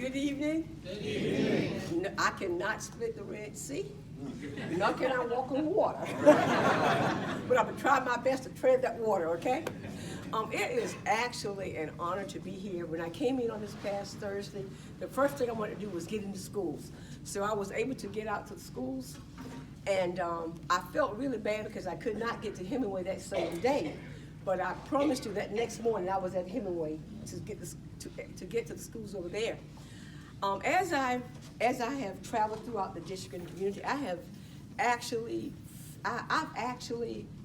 Good evening. Good evening. No, I cannot split the Red Sea, nor can I walk on water. But I'm going to try my best to tread that water, okay? It is actually an honor to be here. When I came in on this past Thursday, the first thing I wanted to do was get into schools. So I was able to get out to the schools, and I felt really bad because I could not get to Hemingway that same day. But I promised you that next morning I was at Hemingway to get to the schools over there. As I have traveled throughout the district and community, I've actually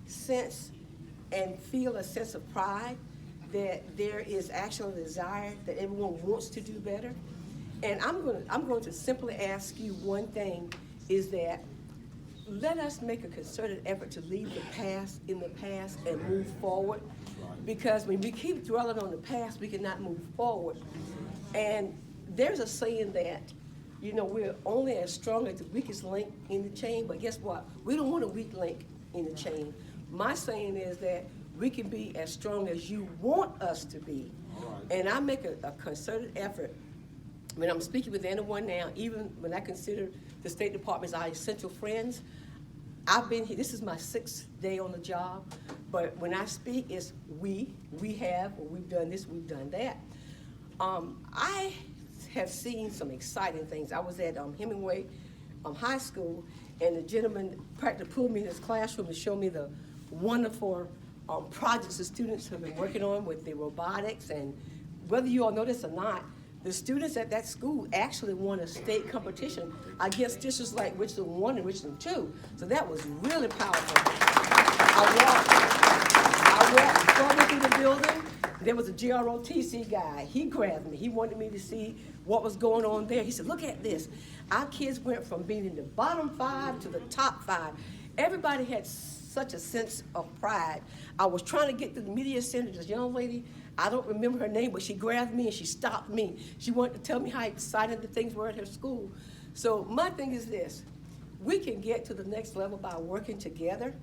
sensed and feel a sense of pride that there is actually a desire that everyone wants to do better. And I'm going to simply ask you one thing, is that let us make a concerted effort to leave the past in the past and move forward. Because when we keep dwelling on the past, we cannot move forward. And there's a saying that, you know, we're only as strong as the weakest link in the chain, but guess what? We don't want a weak link in the chain. My saying is that we can be as strong as you want us to be. And I make a concerted effort when I'm speaking with anyone now, even when I consider the State Department as our essential friends. I've been here, this is my 6th day on the job, but when I speak, it's we have, or we've done this, we've done that. I have seen some exciting things. I was at Hemingway High School, and the gentleman practically pulled me in his classroom to show me the wonderful projects the students have been working on with the robotics. And whether you all know this or not, the students at that school actually won a state competition against districts like Richland 1 and Richland 2. So that was really powerful. I walked further through the building. There was a GROTC guy. He grabbed me. He wanted me to see what was going on there. He said, look at this. Our kids went from being in the bottom 5 to the top 5. Everybody had such a sense of pride. I was trying to get to the media center. This young lady, I don't remember her name, but she grabbed me and she stopped me. She wanted to tell me how excited the things were at her school. So my thing is this: we can get to the next level by working together.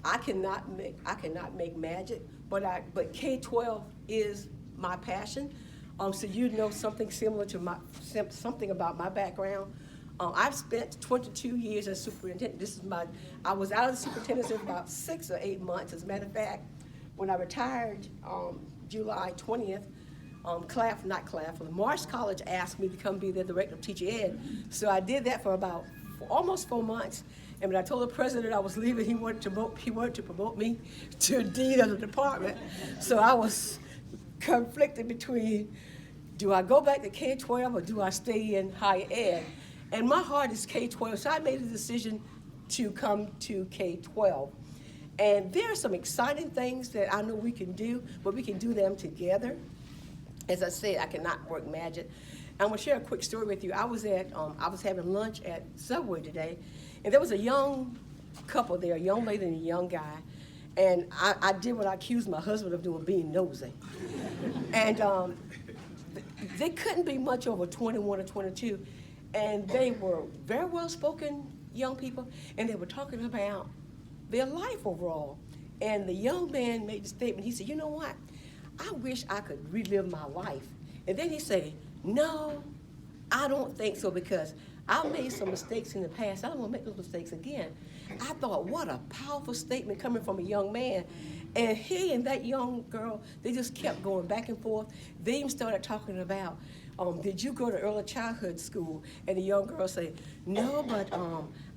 I cannot make magic, but K-12 is my passion. So you know something similar to something about my background. I've spent 22 years as superintendent. I was out of the superintendency for about 6 or 8 months. As a matter of fact, when I retired July 20th, Marsh College asked me to come be their director of teacher ed. So I did that for about almost 4 months. And when I told the president I was leaving, he wanted to promote me to dean of the department. So I was conflicted between, do I go back to K-12 or do I stay in higher ed? And my heart is K-12, so I made a decision to come to K-12. And there are some exciting things that I know we can do, but we can do them together. As I said, I cannot work magic. I'm gonna share a quick story with you. I was having lunch at Subway today, and there was a young couple there, a young lady and a young guy. And I did what I accused my husband of doing, being nosy. And they couldn't be much over 21 or 22. And they were very well-spoken young people, and they were talking about their life overall. And the young man made the statement, he said, you know what? I wish I could relive my life. And then he said, no, I don't think so, because I made some mistakes in the past. I don't want to make those mistakes again. I thought, what a powerful statement coming from a young man. And he and that young girl, they just kept going back and forth. They even started talking about, did you go to early childhood school? And the young girl said, no, but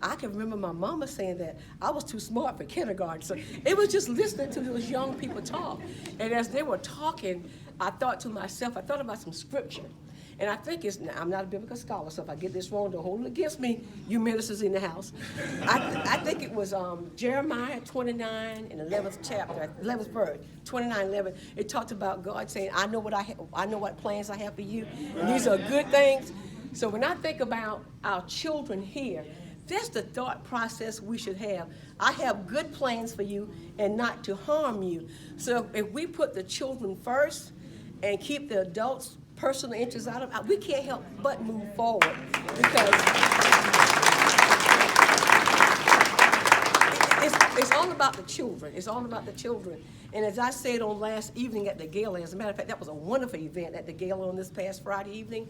I can remember my mama saying that I was too smart for kindergarten. So it was just listening to those young people talk. And as they were talking, I thought to myself, I thought about some scripture. And I think I'm not a biblical scholar, so if I get this wrong, don't hold it against me, you ministers in the house. I think it was Jeremiah 29 and 11th chapter, 11th verse, 29:11. It talked about God saying, I know what plans I have for you, and these are good things. So when I think about our children here, that's the thought process we should have. I have good plans for you and not to harm you. So if we put the children first and keep the adults' personal interests out of it, we can't help but move forward, because it's all about the children. It's all about the children. And as I said on last evening at the gala, as a matter of fact, that was a wonderful event at the gala on this past Friday evening.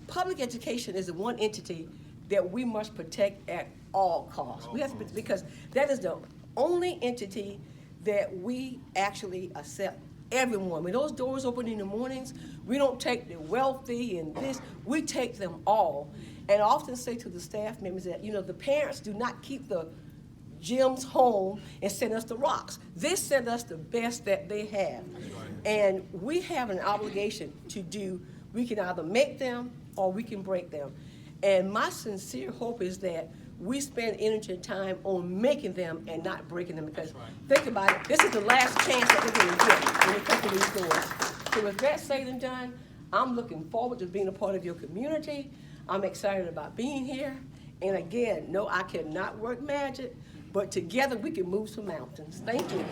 Public education is the one entity that we must protect at all costs. We have to, because that is the only entity that we actually accept everyone. When those doors open in the mornings, we don't take the wealthy and this, we take them all. And I often say to the staff members that, you know, the parents do not keep the gyms home and send us the rocks. They send us the best that they have. And we have an obligation to do, we can either make them or we can break them. And my sincere hope is that we spend energy and time on making them and not breaking them, because think about it, this is the last chance that we're going to get when it comes to these doors. So with that said and done, I'm looking forward to being a part of your community. I'm excited about being here. And again, no, I cannot work magic, but together we can move some mountains. Thank you.